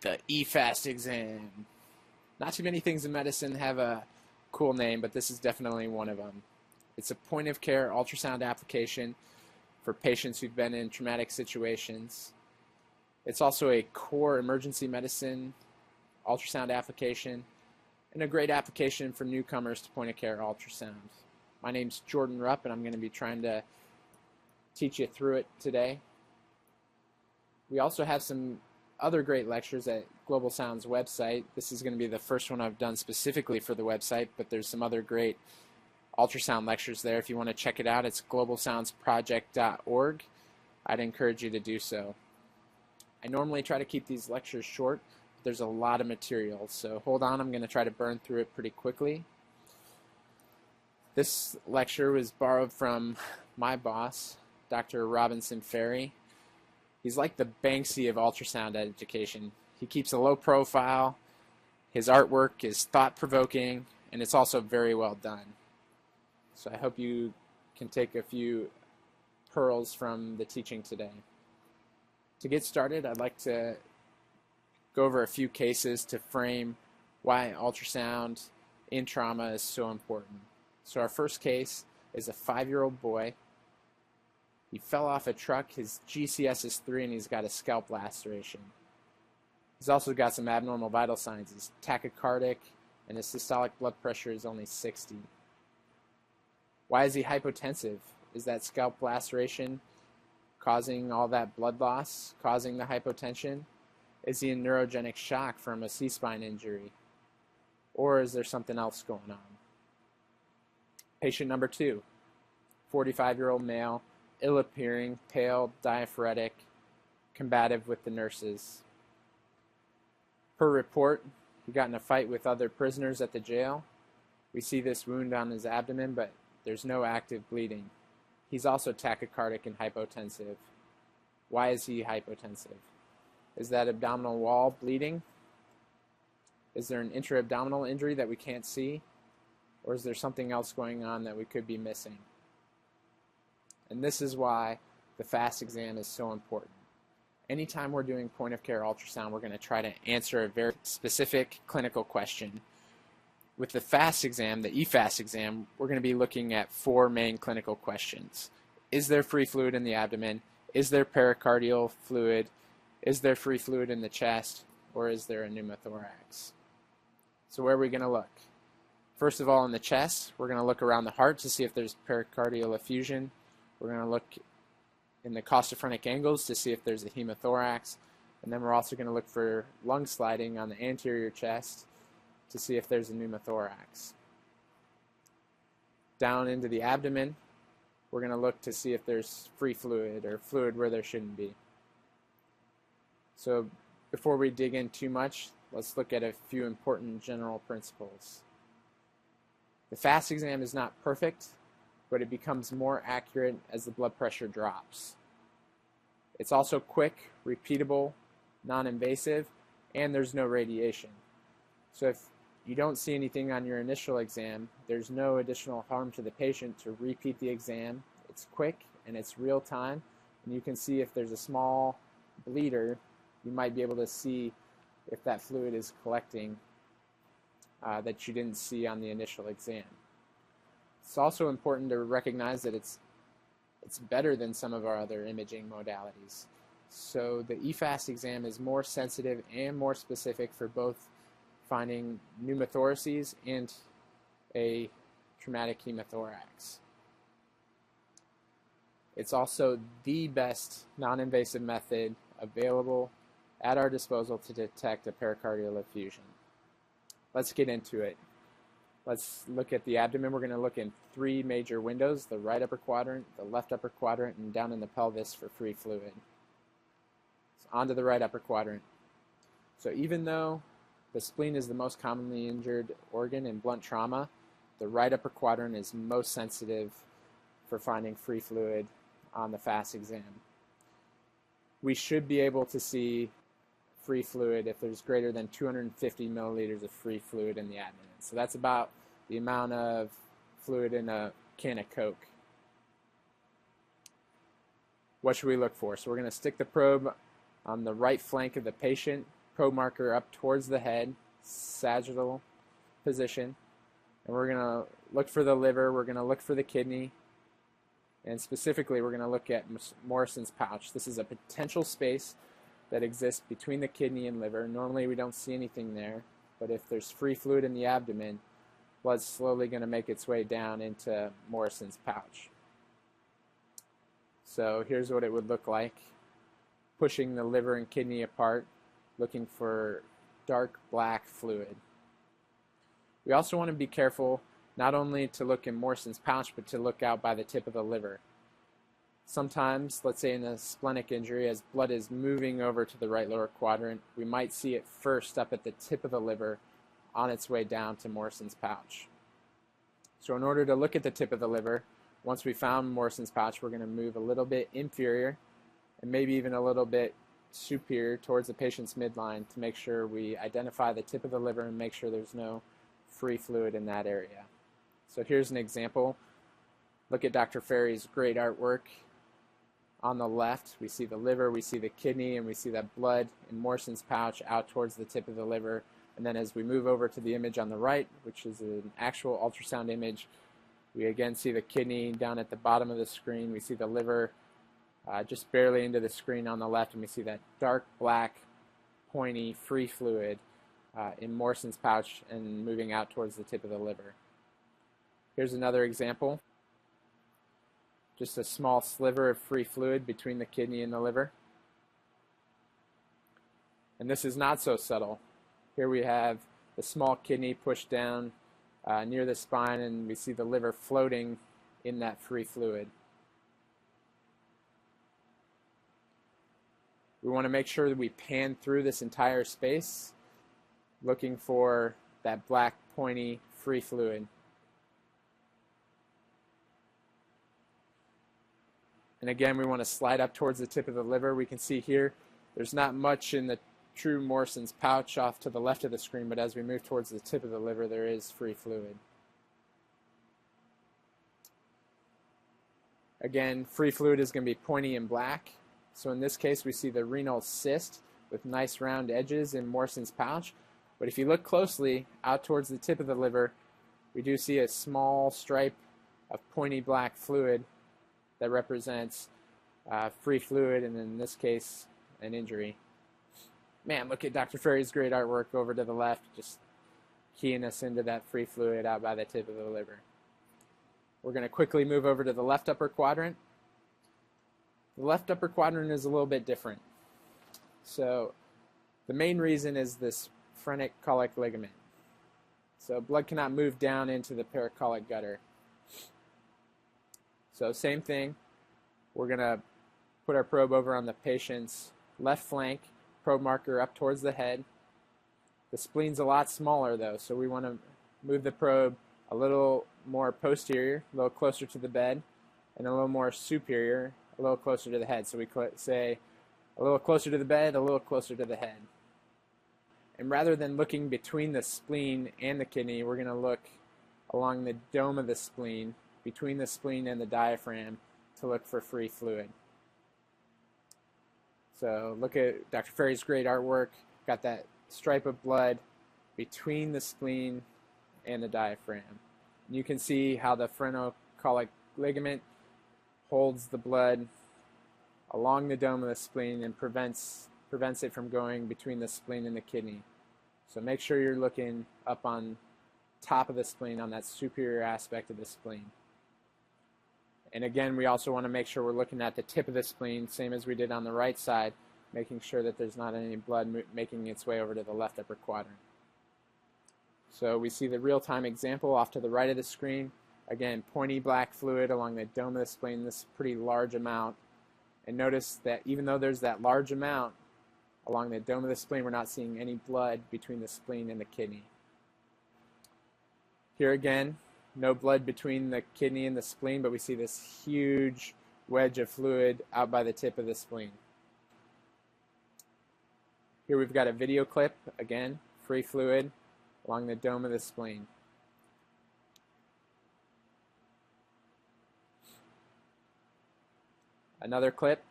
The EFAST exam. Not too many things in medicine have a cool name, but this is definitely one of them. It's a point-of-care ultrasound application for patients who've been in traumatic situations. It's also a core emergency medicine ultrasound application and a great application for newcomers to point-of-care ultrasound. My name's Jordan Rupp, and I'm going to be trying to teach you through it today. We also have some other great lectures at Global Sound's website. This is going to be the first one I've done specifically for the website, but there's some other great ultrasound lectures there. If you want to check it out, it's globalsoundsproject.org. I'd encourage you to do so. I normally try to keep these lectures short, but there's a lot of material, so hold on, I'm going to try to burn through it pretty quickly. This lecture was borrowed from my boss, Dr. Robinson Ferry. He's like the Banksy of ultrasound education. He keeps a low profile, his artwork is thought-provoking, and it's also very well done. So I hope you can take a few pearls from the teaching today. To get started, I'd like to go over a few cases to frame why ultrasound in trauma is so important. So our first case is a 5-year-old boy. He fell off a truck, his GCS is 3, and he's got a scalp laceration. He's also got some abnormal vital signs. He's tachycardic, and his systolic blood pressure is only 60. Why is he hypotensive? Is that scalp laceration causing all that blood loss, causing the hypotension? Is he in neurogenic shock from a C-spine injury? Or is there something else going on? Patient number 2, 45-year-old male, ill-appearing, pale, diaphoretic, combative with the nurses. Per report, he got in a fight with other prisoners at the jail. We see this wound on his abdomen, but there's no active bleeding. He's also tachycardic and hypotensive. Why is he hypotensive? Is that abdominal wall bleeding? Is there an intra-abdominal injury that we can't see? Or is there something else going on that we could be missing? And this is why the FAST exam is so important. Anytime we're doing point-of-care ultrasound, we're going to try to answer a very specific clinical question. With the FAST exam, the EFAST exam, we're going to be looking at 4 main clinical questions. Is there free fluid in the abdomen? Is there pericardial fluid? Is there free fluid in the chest? Or is there a pneumothorax? So where are we going to look? First of all, in the chest, we're going to look around the heart to see if there's pericardial effusion. We're going to look in the costophrenic angles to see if there's a hemothorax. And then we're also going to look for lung sliding on the anterior chest to see if there's a pneumothorax. Down into the abdomen, we're going to look to see if there's free fluid or fluid where there shouldn't be. So before we dig in too much, let's look at a few important general principles. The FAST exam is not perfect, but it becomes more accurate as the blood pressure drops. It's also quick, repeatable, non-invasive, and there's no radiation. So if you don't see anything on your initial exam, there's no additional harm to the patient to repeat the exam. It's quick and it's real time, and you can see if there's a small bleeder, you might be able to see if that fluid is collecting that you didn't see on the initial exam. It's also important to recognize that it's better than some of our other imaging modalities. So the EFAST exam is more sensitive and more specific for both finding pneumothoraces and a traumatic hemothorax. It's also the best non-invasive method available at our disposal to detect a pericardial effusion. Let's get into it. Let's look at the abdomen. We're going to look in 3 major windows, the right upper quadrant, the left upper quadrant, and down in the pelvis for free fluid. So onto the right upper quadrant. So even though the spleen is the most commonly injured organ in blunt trauma, the right upper quadrant is most sensitive for finding free fluid on the FAST exam. We should be able to see free fluid if there's greater than 250 milliliters of free fluid in the abdomen. So that's about the amount of fluid in a can of Coke. What should we look for? So we're going to stick the probe on the right flank of the patient, probe marker up towards the head, sagittal position, and we're going to look for the liver, we're going to look for the kidney, and specifically we're going to look at Morrison's pouch. This is a potential space that exists between the kidney and liver. Normally we don't see anything there, but if there's free fluid in the abdomen, blood's slowly going to make its way down into Morrison's pouch. So here's what it would look like. Pushing the liver and kidney apart, looking for dark black fluid. We also want to be careful not only to look in Morrison's pouch, but to look out by the tip of the liver. Sometimes, let's say in a splenic injury, as blood is moving over to the right lower quadrant, we might see it first up at the tip of the liver on its way down to Morrison's pouch. So in order to look at the tip of the liver, once we found Morrison's pouch, we're going to move a little bit inferior and maybe even a little bit superior towards the patient's midline to make sure we identify the tip of the liver and make sure there's no free fluid in that area. So here's an example. Look at Dr. Ferry's great artwork. On the left, we see the liver, we see the kidney, and we see that blood in Morrison's pouch out towards the tip of the liver. And then as we move over to the image on the right, which is an actual ultrasound image, we again see the kidney down at the bottom of the screen. We see the liver just barely into the screen on the left, and we see that dark black, pointy, free fluid in Morrison's pouch and moving out towards the tip of the liver. Here's another example. Just a small sliver of free fluid between the kidney and the liver. And this is not so subtle. Here we have the small kidney pushed down near the spine, and we see the liver floating in that free fluid. We want to make sure that we pan through this entire space, looking for that black, pointy, free fluid. And again, we want to slide up towards the tip of the liver. We can see here there's not much in the true Morrison's pouch off to the left of the screen, but as we move towards the tip of the liver, there is free fluid. Again, free fluid is going to be pointy and black. So in this case, we see the renal cyst with nice round edges in Morrison's pouch. But if you look closely out towards the tip of the liver, we do see a small stripe of pointy black fluid that represents free fluid, and in this case, an injury. Man, look at Dr. Ferry's great artwork over to the left, just keying us into that free fluid out by the tip of the liver. We're going to quickly move over to the left upper quadrant. The left upper quadrant is a little bit different. So the main reason is this phrenic colic ligament. So blood cannot move down into the pericolic gutter. So same thing, we're going to put our probe over on the patient's left flank, probe marker up towards the head. The spleen's a lot smaller though, so we want to move the probe a little more posterior, a little closer to the bed, and a little more superior, a little closer to the head. So we say a little closer to the bed, a little closer to the head. And rather than looking between the spleen and the kidney, we're going to look along the dome of the spleen, between the spleen and the diaphragm, to look for free fluid. So look at Dr. Ferry's great artwork. Got that stripe of blood between the spleen and the diaphragm. And you can see how the phrenic-colic ligament holds the blood along the dome of the spleen and prevents it from going between the spleen and the kidney. So make sure you're looking up on top of the spleen, on that superior aspect of the spleen. And again, we also want to make sure we're looking at the tip of the spleen, same as we did on the right side, making sure that there's not any blood making its way over to the left upper quadrant. So we see the real-time example off to the right of the screen. Again, pointy black fluid along the dome of the spleen, this pretty large amount. And notice that even though there's that large amount along the dome of the spleen, we're not seeing any blood between the spleen and the kidney. Here again, no blood between the kidney and the spleen, but we see this huge wedge of fluid out by the tip of the spleen. Here we've got a video clip, again, free fluid along the dome of the spleen. Another clip,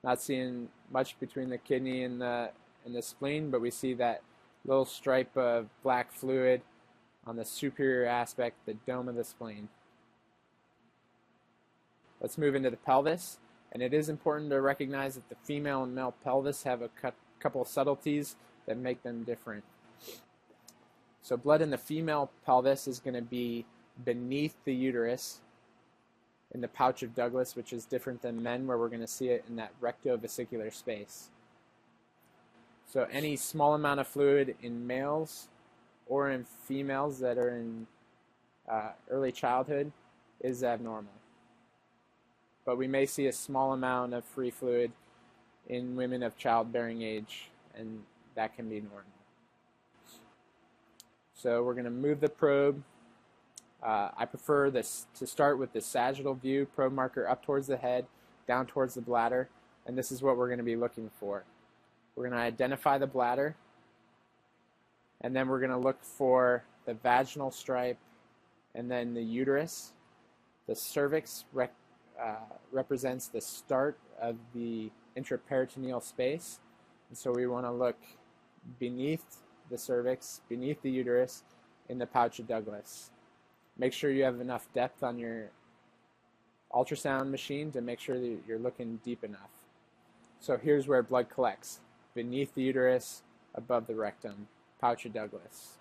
not seeing much between the kidney and in the spleen, but we see that little stripe of black fluid on the superior aspect, the dome of the spleen. Let's move into the pelvis, and it is important to recognize that the female and male pelvis have a couple of subtleties that make them different. So blood in the female pelvis is going to be beneath the uterus in the pouch of Douglas, which is different than men, where we're going to see it in that rectovesicular space. So any small amount of fluid in males or in females that are in early childhood is abnormal. But we may see a small amount of free fluid in women of childbearing age, and that can be normal. So we're going to move the probe. I prefer this to start with the sagittal view, probe marker up towards the head, down towards the bladder, and this is what we're going to be looking for. We're going to identify the bladder, and then we're going to look for the vaginal stripe and then the uterus. The cervix represents the start of the intraperitoneal space, and so we want to look beneath the cervix, beneath the uterus, in the pouch of Douglas. Make sure you have enough depth on your ultrasound machine to make sure that you're looking deep enough. So here's where blood collects, beneath the uterus, above the rectum, pouch of Douglas.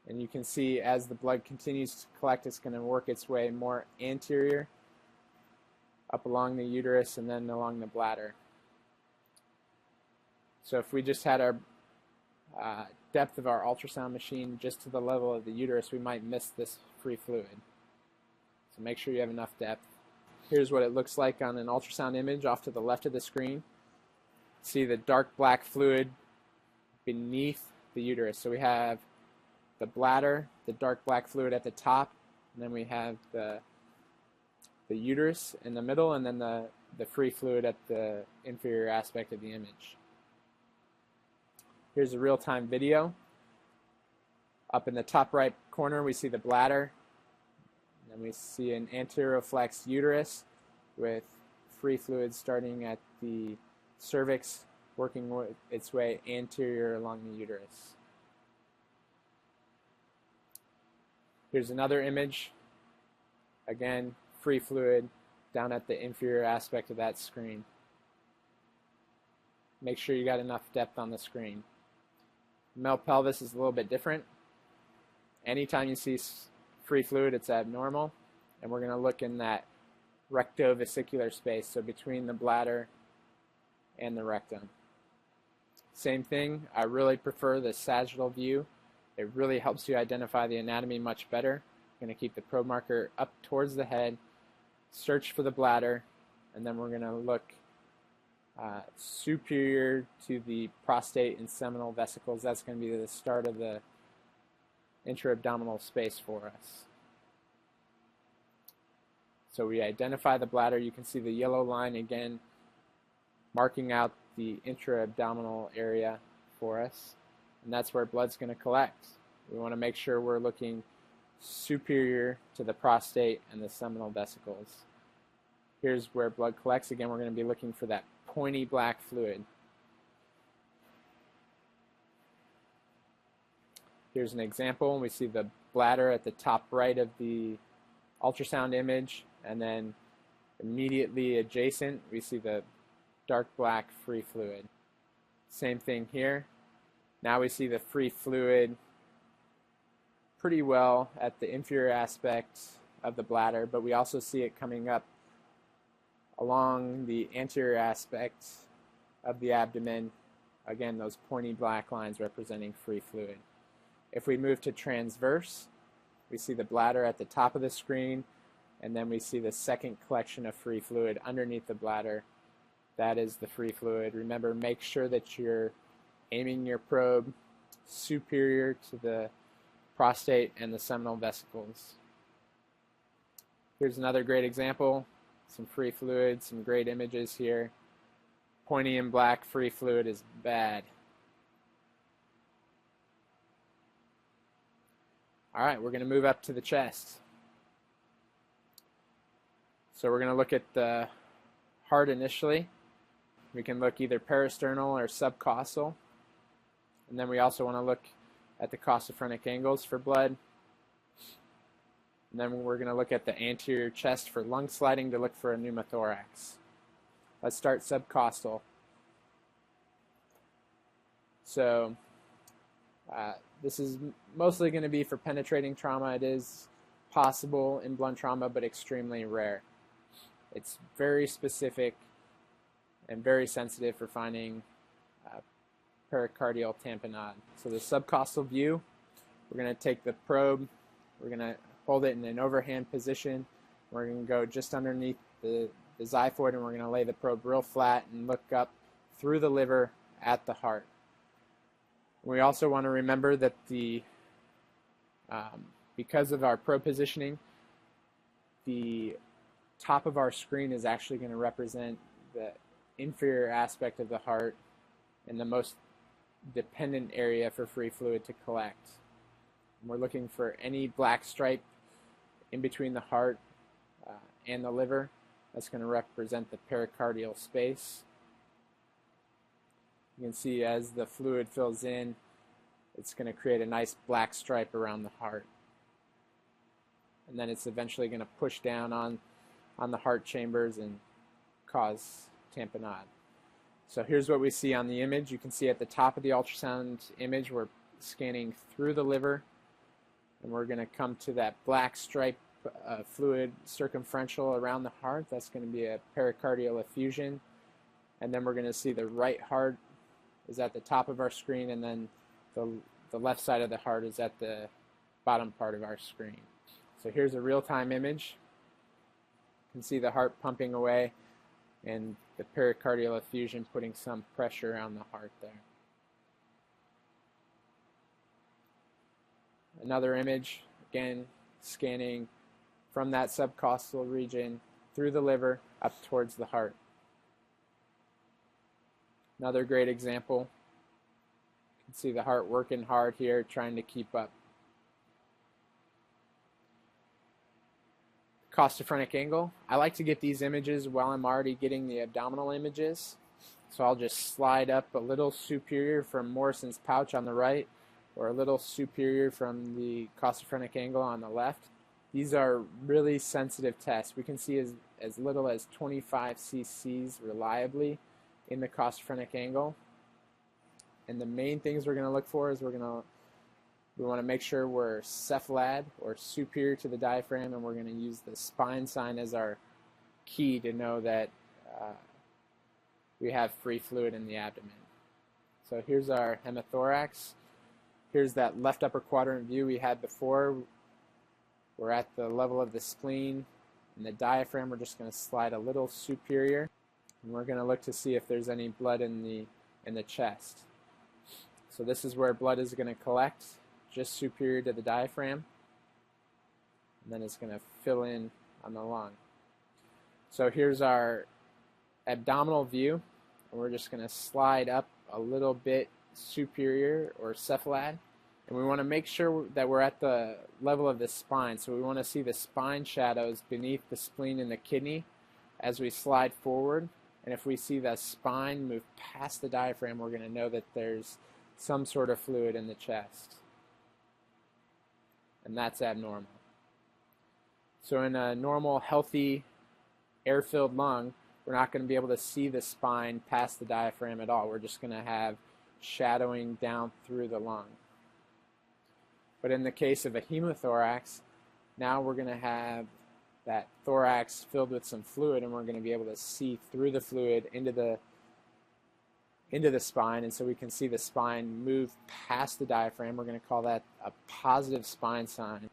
And you can see as the blood continues to collect, it's going to work its way more anterior, up along the uterus and then along the bladder. So if we just had our depth of our ultrasound machine just to the level of the uterus, we might miss this free fluid. So make sure you have enough depth. Here's what it looks like on an ultrasound image off to the left of the screen. See the dark black fluid beneath the uterus. So we have the bladder, the dark black fluid at the top, and then we have the uterus in the middle, and then the free fluid at the inferior aspect of the image. Here's a real-time video. Up in the top right corner, we see the bladder. And then we see an anteroflex uterus with free fluid starting at the cervix, working its way anterior along the uterus. Here's another image. Again, free fluid down at the inferior aspect of that screen. Make sure you got enough depth on the screen. Male pelvis is a little bit different. Anytime you see free fluid, it's abnormal, and we're going to look in that rectovesicular space, so between the bladder and the rectum. Same thing, I really prefer the sagittal view. It really helps you identify the anatomy much better. We're going to keep the probe marker up towards the head, search for the bladder, and then we're going to look superior to the prostate and seminal vesicles. That's going to be the start of the intra-abdominal space for us. So we identify the bladder. You can see the yellow line again marking out the intra-abdominal area for us, and that's where blood's going to collect. We want to make sure we're looking superior to the prostate and the seminal vesicles. Here's where blood collects. Again, we're going to be looking for that pointy black fluid. Here's an example. We see the bladder at the top right of the ultrasound image, and then immediately adjacent we see the dark black free fluid. Same thing here. Now we see the free fluid pretty well at the inferior aspect of the bladder, but we also see it coming up along the anterior aspect of the abdomen. Again, those pointy black lines representing free fluid. If we move to transverse, we see the bladder at the top of the screen, and then we see the second collection of free fluid underneath the bladder. That is the free fluid. Remember, make sure that you're aiming your probe superior to the prostate and the seminal vesicles. Here's another great example. Some free fluid, some great images here. Pointy and black free fluid is bad. Alright, we're going to move up to the chest. So we're going to look at the heart initially. We can look either peristernal or subcostal. And then we also want to look at the costophrenic angles for blood. And then we're going to look at the anterior chest for lung sliding to look for a pneumothorax. Let's start subcostal. So this is mostly going to be for penetrating trauma. It is possible in blunt trauma, but extremely rare. It's very specific and very sensitive for finding pericardial tamponade. So the subcostal view, we're going to take the probe, we're going to hold it in an overhand position, we're going to go just underneath the xiphoid, and we're going to lay the probe real flat and look up through the liver at the heart. We also want to remember that because of our probe positioning, the top of our screen is actually going to represent the inferior aspect of the heart and the most dependent area for free fluid to collect. And we're looking for any black stripe in between the heart and the liver. That's going to represent the pericardial space. You can see as the fluid fills in, it's going to create a nice black stripe around the heart. And then it's eventually going to push down on the heart chambers and cause tamponade. So here's what we see on the image. You can see at the top of the ultrasound image, we're scanning through the liver, and we're going to come to that black stripe fluid circumferential around the heart. That's going to be a pericardial effusion. And then we're going to see the right heart is at the top of our screen, and then the left side of the heart is at the bottom part of our screen. So here's a real-time image. You can see the heart pumping away and the pericardial effusion putting some pressure on the heart there. Another image, again, scanning from that subcostal region through the liver up towards the heart. Another great example. You can see the heart working hard here, trying to keep up. Costophrenic angle. I like to get these images while I'm already getting the abdominal images. So I'll just slide up a little superior from Morrison's pouch on the right, or a little superior from the costophrenic angle on the left. These are really sensitive tests. We can see as little as 25 cc's reliably in the costophrenic angle. And the main things we're going to look for is we want to make sure we're cephalad or superior to the diaphragm, and we're going to use the spine sign as our key to know that we have free fluid in the abdomen. So here's our hemothorax. Here's that left upper quadrant view we had before. We're at the level of the spleen and the diaphragm. We're just going to slide a little superior, and we're going to look to see if there's any blood in the chest. So this is where blood is going to collect, just superior to the diaphragm, and then it's going to fill in on the lung. So here's our abdominal view, and we're just going to slide up a little bit superior or cephalad, and we want to make sure that we're at the level of the spine. So we want to see the spine shadows beneath the spleen and the kidney as we slide forward, and if we see the spine move past the diaphragm, we're going to know that there's some sort of fluid in the chest, and that's abnormal. So in a normal, healthy, air-filled lung, we're not going to be able to see the spine past the diaphragm at all. We're just going to have shadowing down through the lung. But in the case of a hemothorax, now we're going to have that thorax filled with some fluid, and we're going to be able to see through the fluid into the spine, and so we can see the spine move past the diaphragm. We're going to call that a positive spine sign.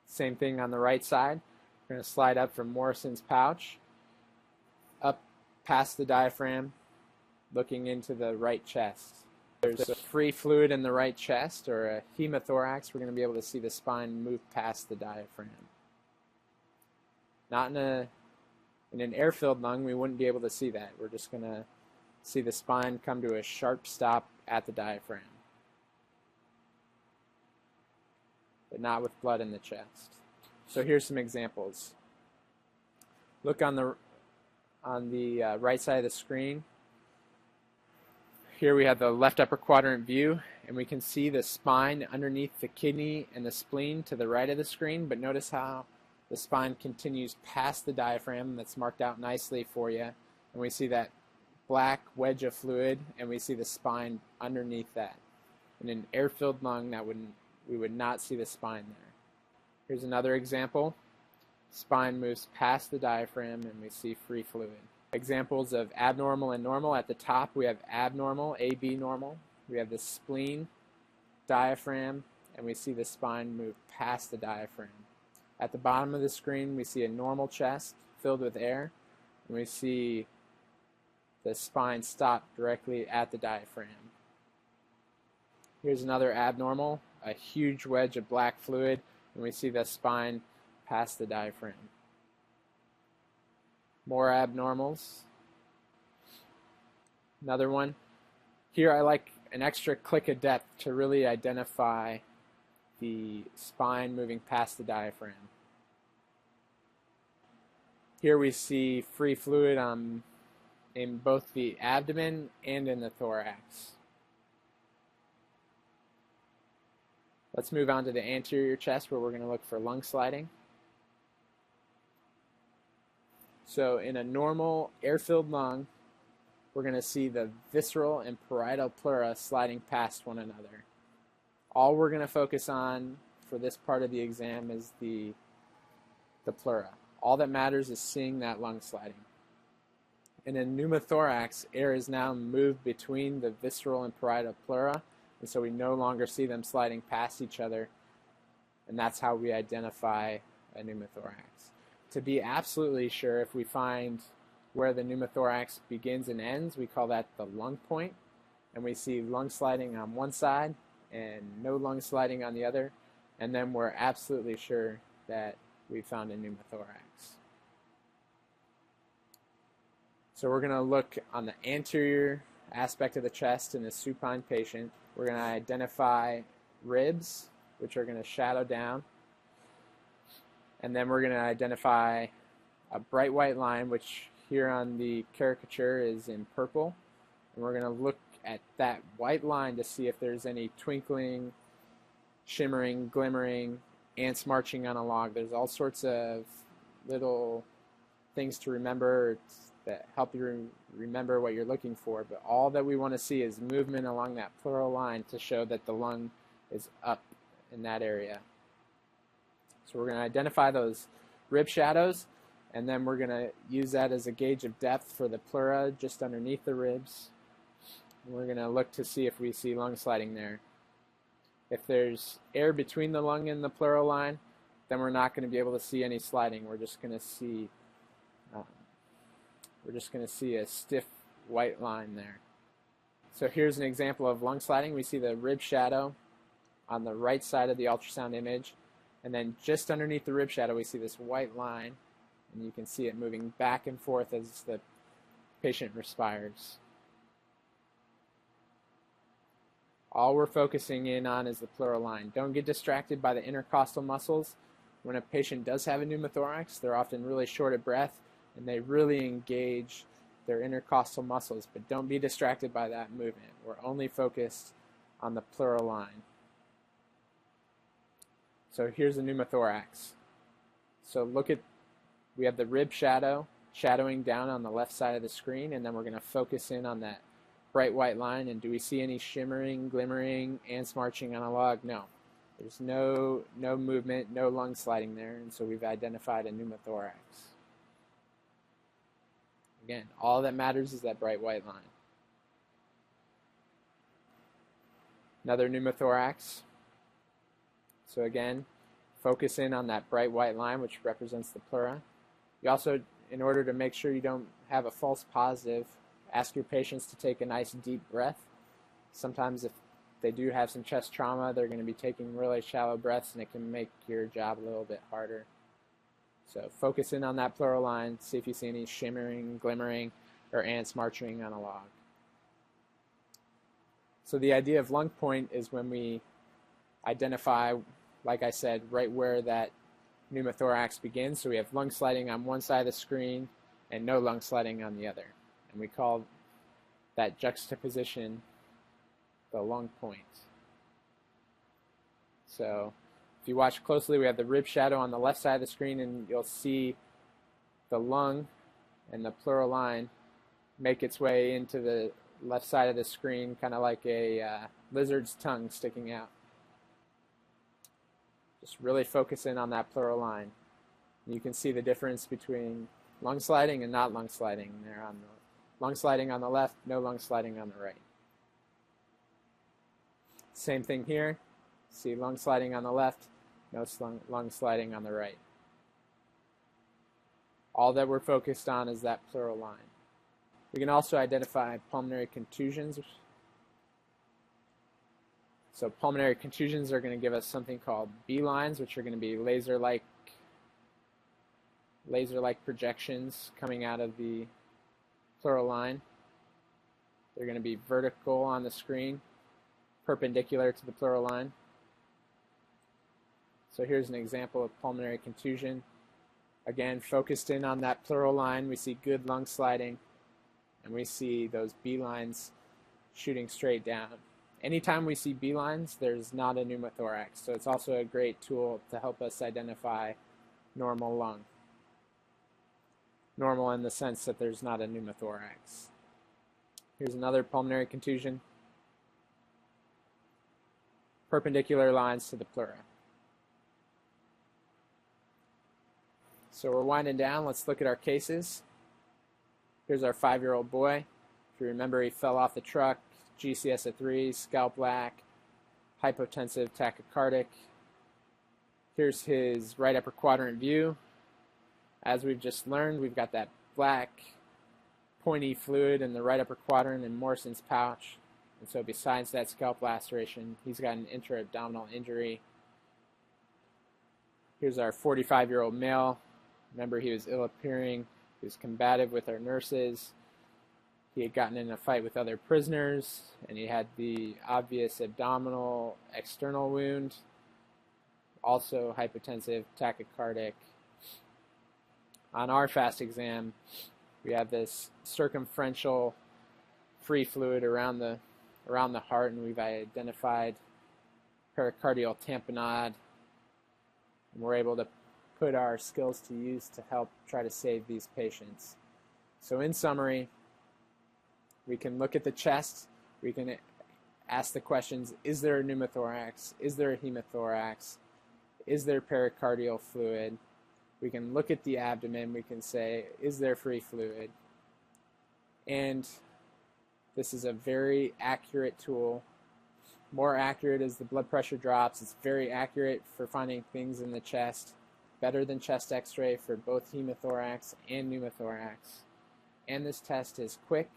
Same thing on the right side. We're going to slide up from Morrison's pouch, up past the diaphragm, looking into the right chest. There's a free fluid in the right chest, or a hemothorax. We're going to be able to see the spine move past the diaphragm. Not in an air-filled lung, we wouldn't be able to see that. We're just going to see the spine come to a sharp stop at the diaphragm, but not with blood in the chest. So here's some examples. Look on the on the right side of the screen. Here we have the left upper quadrant view, and we can see the spine underneath the kidney and the spleen to the right of the screen, but notice how the spine continues past the diaphragm. That's marked out nicely for you, and we see that black wedge of fluid, and we see the spine underneath that. In an air-filled lung, we would not see the spine there. Here's another example. Spine moves past the diaphragm, and we see free fluid. Examples of abnormal and normal. At the top we have abnormal, AB normal. We have the spleen, diaphragm, and we see the spine move past the diaphragm. At the bottom of the screen we see a normal chest filled with air, and we see the spine stop directly at the diaphragm. Here's another abnormal, a huge wedge of black fluid, and we see the spine past the diaphragm. More abnormals. Another one. Here I like an extra click of depth to really identify the spine moving past the diaphragm. Here we see free fluid in both the abdomen and in the thorax. Let's move on to the anterior chest, where we're going to look for lung sliding. So in a normal air-filled lung, we're going to see the visceral and parietal pleura sliding past one another. All we're going to focus on for this part of the exam is the pleura. All that matters is seeing that lung sliding. In a pneumothorax, air is now moved between the visceral and parietal pleura, and so we no longer see them sliding past each other, and that's how we identify a pneumothorax. To be absolutely sure, if we find where the pneumothorax begins and ends, we call that the lung point, and we see lung sliding on one side and no lung sliding on the other, and then we're absolutely sure that we found a pneumothorax. So we're going to look on the anterior aspect of the chest in a supine patient. We're going to identify ribs, which are going to shadow down. And then we're going to identify a bright white line, which here on the caricature is in purple. And we're going to look at that white line to see if there's any twinkling, shimmering, glimmering, ants marching on a log. There's all sorts of little things to remember that help you remember what you're looking for. But all that we want to see is movement along that pleural line to show that the lung is up in that area. So we're going to identify those rib shadows, and then we're going to use that as a gauge of depth for the pleura just underneath the ribs. And we're going to look to see if we see lung sliding there. If there's air between the lung and the pleural line, then we're not going to be able to see any sliding. We're just going to see a stiff white line there. So here's an example of lung sliding. We see the rib shadow on the right side of the ultrasound image. And then just underneath the rib shadow, we see this white line, and you can see it moving back and forth as the patient respires. All we're focusing in on is the pleural line. Don't get distracted by the intercostal muscles. When a patient does have a pneumothorax, they're often really short of breath, and they really engage their intercostal muscles, but don't be distracted by that movement. We're only focused on the pleural line. So here's a pneumothorax. So we have the rib shadow shadowing down on the left side of the screen, and then we're going to focus in on that bright white line. And do we see any shimmering, glimmering, ants marching on a log? No. There's no movement, no lung sliding there, and so we've identified a pneumothorax. Again, all that matters is that bright white line. Another pneumothorax. So again, focus in on that bright white line, which represents the pleura. You also, in order to make sure you don't have a false positive, ask your patients to take a nice deep breath. Sometimes if they do have some chest trauma, they're going to be taking really shallow breaths, and it can make your job a little bit harder. So focus in on that pleural line, see if you see any shimmering, glimmering, or ants marching on a log. So the idea of lung point is when we identify, like I said, right where that pneumothorax begins. So we have lung sliding on one side of the screen, and no lung sliding on the other. And we call that juxtaposition the lung point. So if you watch closely, we have the rib shadow on the left side of the screen, and you'll see the lung and the pleural line make its way into the left side of the screen, kind of like a lizard's tongue sticking out. Just really focus in on that pleural line. You can see the difference between lung sliding and not lung sliding there. On the lung sliding on the left, no lung sliding on the right. Same thing here. See lung sliding on the left, no lung sliding on the right. All that we're focused on is that pleural line. We can also identify pulmonary contusions. So pulmonary contusions are going to give us something called B-lines, which are going to be laser-like projections coming out of the pleural line. They're going to be vertical on the screen, perpendicular to the pleural line. So here's an example of pulmonary contusion. Again, focused in on that pleural line, we see good lung sliding, and we see those B-lines shooting straight down. Anytime we see B-lines, there's not a pneumothorax, so it's also a great tool to help us identify normal lung. Normal in the sense that there's not a pneumothorax. Here's another pulmonary contusion. Perpendicular lines to the pleura. So we're winding down. Let's look at our cases. Here's our 5-year-old boy. If you remember, he fell off the truck, GCS of 3, scalp lac, hypotensive, tachycardic. Here's his right upper quadrant view. As we've just learned, we've got that black pointy fluid in the right upper quadrant in Morrison's pouch. And so besides that scalp laceration, he's got an intra-abdominal injury. Here's our 45-year-old male. Remember, he was ill-appearing. He was combative with our nurses. He had gotten in a fight with other prisoners, and he had the obvious abdominal external wound. Also hypotensive, tachycardic. On our FAST exam, we have this circumferential free fluid around the heart, and we've identified pericardial tamponade. And we're able to put our skills to use to help try to save these patients. So in summary, we can look at the chest, we can ask the questions, is there a pneumothorax, is there a hemothorax, is there pericardial fluid? We can look at the abdomen, we can say, is there free fluid? And this is a very accurate tool. More accurate as the blood pressure drops. It's very accurate for finding things in the chest. Better than chest x-ray for both hemothorax and pneumothorax. And this test is quick,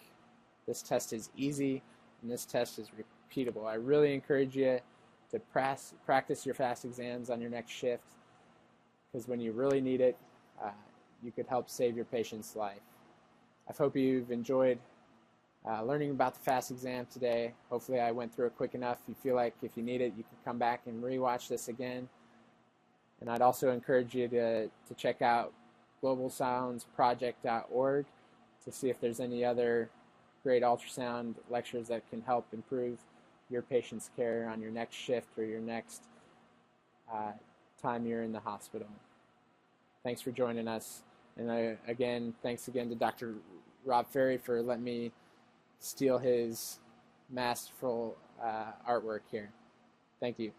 this test is easy, and this test is repeatable. I really encourage you to practice your FAST exams on your next shift, because when you really need it, you could help save your patient's life. I hope you've enjoyed learning about the FAST exam today. Hopefully I went through it quick enough. You feel like if you need it, you can come back and rewatch this again. And I'd also encourage you to check out globalsoundsproject.org to see if there's any other great ultrasound lectures that can help improve your patient's care on your next shift or your next time you're in the hospital. Thanks for joining us. And again, thanks again to Dr. Rob Ferry for letting me steal his masterful artwork here. Thank you.